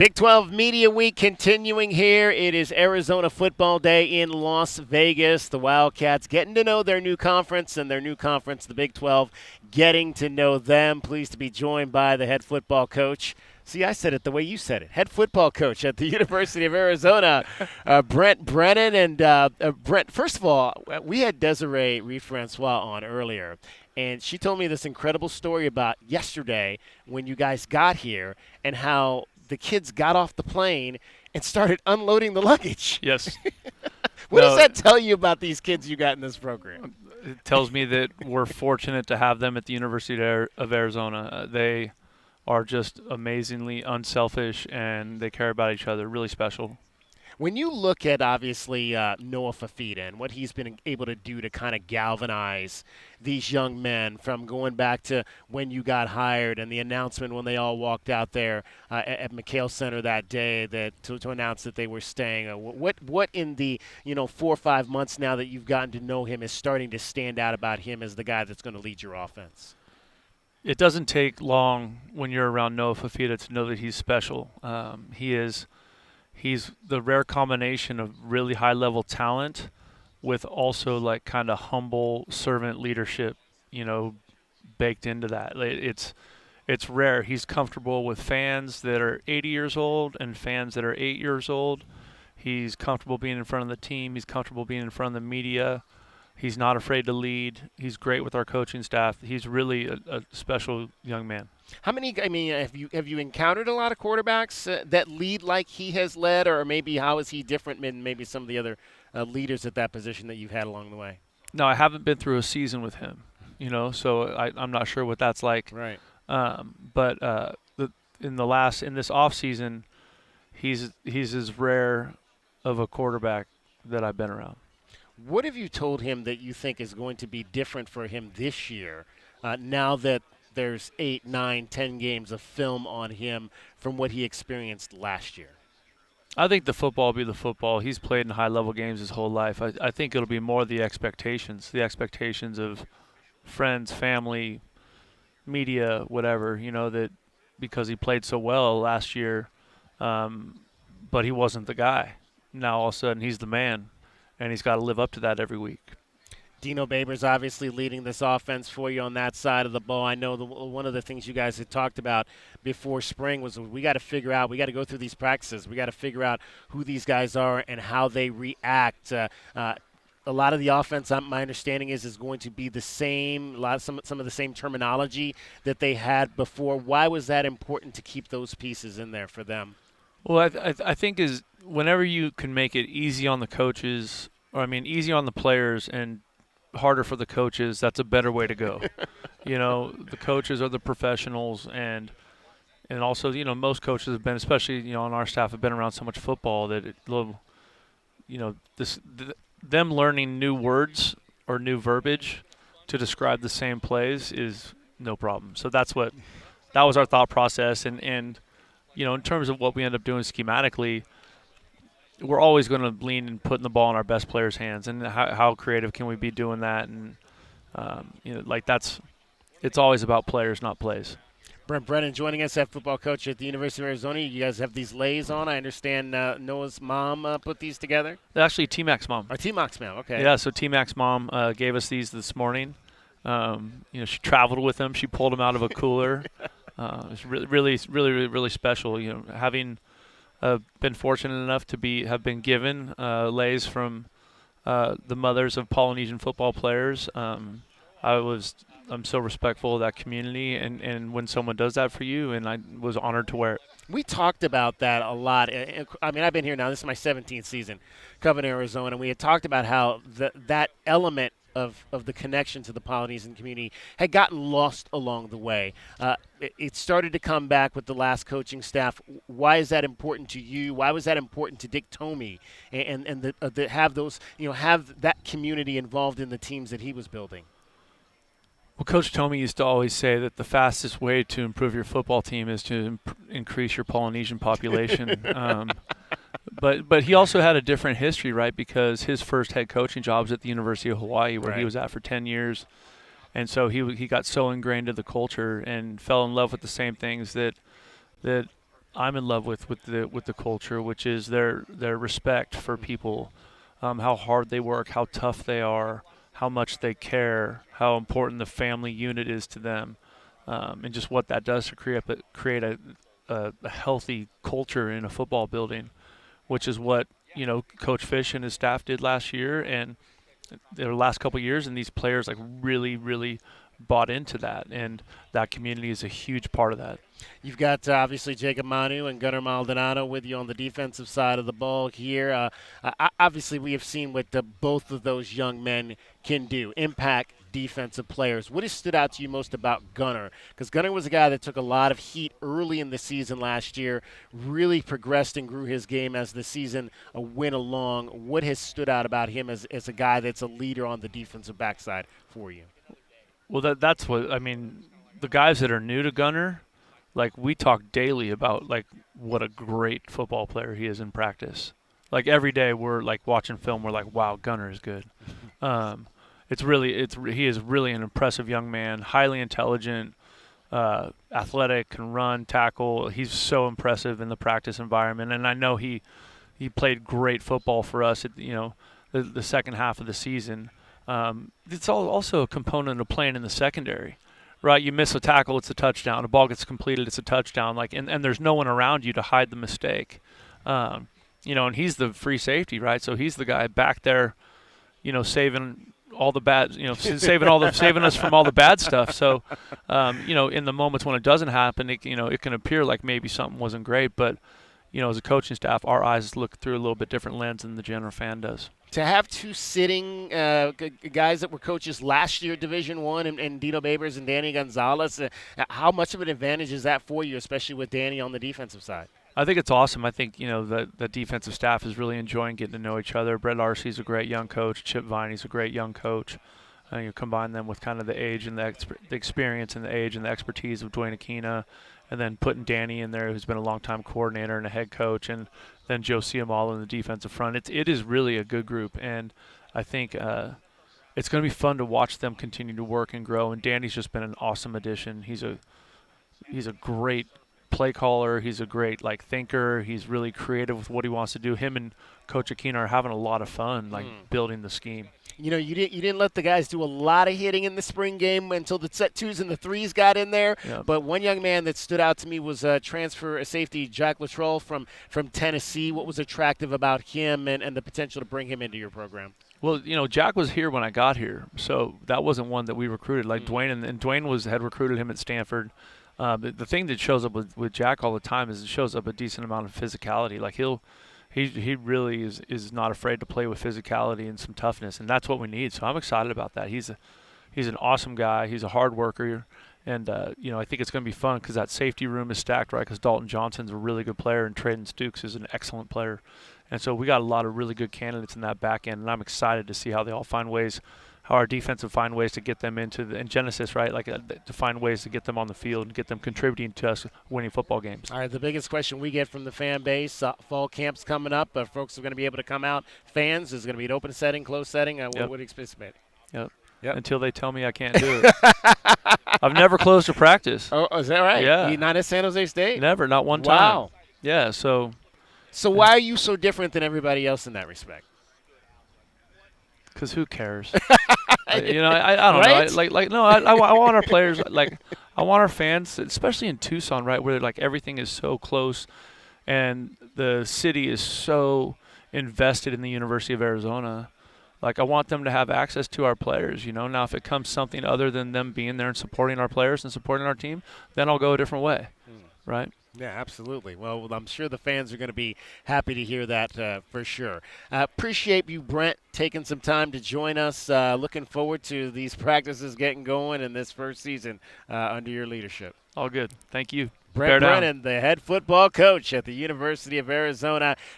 Big 12 Media Week continuing here. It is Arizona Football Day in Las Vegas. The Wildcats getting to know their new conference, and their new conference, the Big 12, getting to know them. Pleased to be joined by the head football coach. See, I said it the way you said it. Head football coach at the University of Arizona, Brent Brennan. And Brent, first of all, we had Desiree Reed-Francois on earlier, and she told me this incredible story about yesterday when you guys got here and how the kids got off the plane and started unloading the luggage. Yes. What does that tell you about these kids you got in this program? It tells me that we're fortunate to have them at the University of Arizona. They are just amazingly unselfish, and they care about each other. Really special. When you look at, obviously, Noah Fafita and what he's been able to do to kind of galvanize these young men, from going back to when you got hired and the announcement when they all walked out there at McHale Center that day to announce that they were staying, what in the 4 or 5 months now that you've gotten to know him is starting to stand out about him as the guy that's going to lead your offense? It doesn't take long when you're around Noah Fafita to know that he's special. He's the rare combination of really high-level talent with also like kind of humble servant leadership, baked into that. It's rare. He's comfortable with fans that are 80 years old and fans that are 8 years old. He's comfortable being in front of the team. He's comfortable being in front of the media. He's not afraid to lead. He's great with our coaching staff. He's really a special young man. How many? I mean, have you encountered a lot of quarterbacks that lead like he has led, or maybe how is he different than maybe some of the other leaders at that position that you've had along the way? No, I haven't been through a season with him, so I'm not sure what that's like. Right. But in this off season, he's as rare of a quarterback that I've been around. What have you told him that you think is going to be different for him this year, now that there's 8, 9, 10 games of film on him from what he experienced last year? I think the football will be the football. He's played in high-level games his whole life. I think it'll be more the expectations of friends, family, media, whatever, that because he played so well last year, but he wasn't the guy. Now all of a sudden he's the man, and he's got to live up to that every week. Dino Babers obviously leading this offense for you on that side of the ball. I know one of the things you guys had talked about before spring was we got to go through these practices. We got to figure out who these guys are and how they react. A lot of the offense, my understanding is going to be the same, some of the same terminology that they had before. Why was that important to keep those pieces in there for them? Well, I think is whenever you can make it easy on the coaches, easy on the players and harder for the coaches, that's a better way to go. The coaches are the professionals, and also, most coaches have been, especially, on our staff, have been around so much football that them learning new words or new verbiage to describe the same plays is no problem. So that was our thought process, and in terms of what we end up doing schematically, we're always going to lean and putting the ball in our best players' hands, and how creative can we be doing that? And it's always about players, not plays. Brent Brennan joining us, head football coach at the University of Arizona. You guys have these lays on. I understand Noah's mom put these together. They're actually T-Mac's mom. Or T-Mac's mom, okay. Yeah, so T-Mac's mom gave us these this morning. She traveled with them. She pulled them out of a cooler. It's really special. Having been fortunate enough to have been given lays from the mothers of Polynesian football players. I'm so respectful of that community, and when someone does that for you, and I was honored to wear it. We talked about that a lot. I mean, I've been here now. This is my 17th season covering Arizona, and we had talked about how that element of the connection to the Polynesian community had gotten lost along the way. It started to come back with the last coaching staff. Why is that important to you? Why was that important to Dick Tomey and have those, have that community involved in the teams that he was building? Well, Coach Tomey used to always say that the fastest way to improve your football team is to increase your Polynesian population. But he also had a different history, right? Because his first head coaching job was at the University of Hawaii, where he was at for 10 years. And so he got so ingrained in the culture and fell in love with the same things that I'm in love with the culture, which is their respect for people, how hard they work, how tough they are, how much they care, how important the family unit is to them, and just what that does to create a healthy culture in a football building, which is what Coach Fish and his staff did last year and their last couple of years, and these players like really bought into that, and that community is a huge part of that. You've got obviously Jacob Manu and Gunnar Maldonado with you on the defensive side of the ball here. Obviously, we have seen what both of those young men can do, impact defensive players. What has stood out to you most about Gunnar? Because Gunnar was a guy that took a lot of heat early in the season last year, really progressed and grew his game as the season went along. What has stood out about him as a guy that's a leader on the defensive backside for you? Well, that's what I mean. The guys that are new to Gunnar, like we talk daily about like what a great football player he is in practice. Like every day we're like watching film, we're like, wow, Gunnar is good. He is really an impressive young man, highly intelligent, athletic, can run, tackle. He's so impressive in the practice environment, and I know he played great football for us at the second half of the season. It's also a component of playing in the secondary, right? You miss a tackle, it's a touchdown. A ball gets completed, it's a touchdown. And there's no one around you to hide the mistake. And he's the free safety, right? So he's the guy back there, saving all the bad, saving us from all the bad stuff. So, in the moments when it doesn't happen, it can appear like maybe something wasn't great, but as a coaching staff, our eyes look through a little bit different lens than the general fan does. To have two sitting guys that were coaches last year, Division One, and Dino Babers and Danny Gonzalez, how much of an advantage is that for you, especially with Danny on the defensive side? I think it's awesome. I think the defensive staff is really enjoying getting to know each other. Brett Larcey's a great young coach. Chip Viney's a great young coach. You combine them with kind of the age and the experience and the age and the expertise of Dwayne Aquina, and then putting Danny in there, who's been a long-time coordinator and a head coach, and then Joe Ciamalo in the defensive front. It is really a good group, and I think it's going to be fun to watch them continue to work and grow. And Danny's just been an awesome addition. He's a great play caller. He's a great thinker. He's really creative with what he wants to do. Him and Coach Aquina are having a lot of fun building the scheme. You didn't let the guys do a lot of hitting in the spring game until the set twos and the threes got in there. Yep. But one young man that stood out to me was transfer safety Jack Latrell from Tennessee. What was attractive about him and the potential to bring him into your program? Well, Jack was here when I got here, so that wasn't one that we recruited. Dwayne and Dwayne had recruited him at Stanford. The thing that shows up with Jack all the time is it shows up a decent amount of physicality. He really is not afraid to play with physicality and some toughness, and that's what we need. So I'm excited about that. He's an awesome guy. He's a hard worker, and I think it's going to be fun because that safety room is stacked, right? Because Dalton Johnson's a really good player, and Traden Stukes is an excellent player, and so we got a lot of really good candidates in that back end, and I'm excited to see how they all find ways. How our defensive find ways to get them in Genesis, right? To find ways to get them on the field and get them contributing to us winning football games. All right, the biggest question we get from the fan base, fall camp's coming up. Folks are going to be able to come out. Fans, is going to be an open setting, closed setting? Yep. What do you anticipate? Yep. Until they tell me I can't do it. I've never closed a practice. Oh, is that right? Yeah. Not at San Jose State? Never, not one time. Wow. Yeah, so why are you so different than everybody else in that respect? Because who cares? I don't right? know. I want our players, I want our fans, especially in Tucson, right, where everything is so close and the city is so invested in the University of Arizona. I want them to have access to our players, Now, if it comes something other than them being there and supporting our players and supporting our team, then I'll go a different way, right? Yeah, absolutely. Well, I'm sure the fans are going to be happy to hear that for sure. Appreciate you, Brent, taking some time to join us. Looking forward to these practices getting going in this first season under your leadership. All good. Thank you. Brent Brennan, the head football coach at the University of Arizona.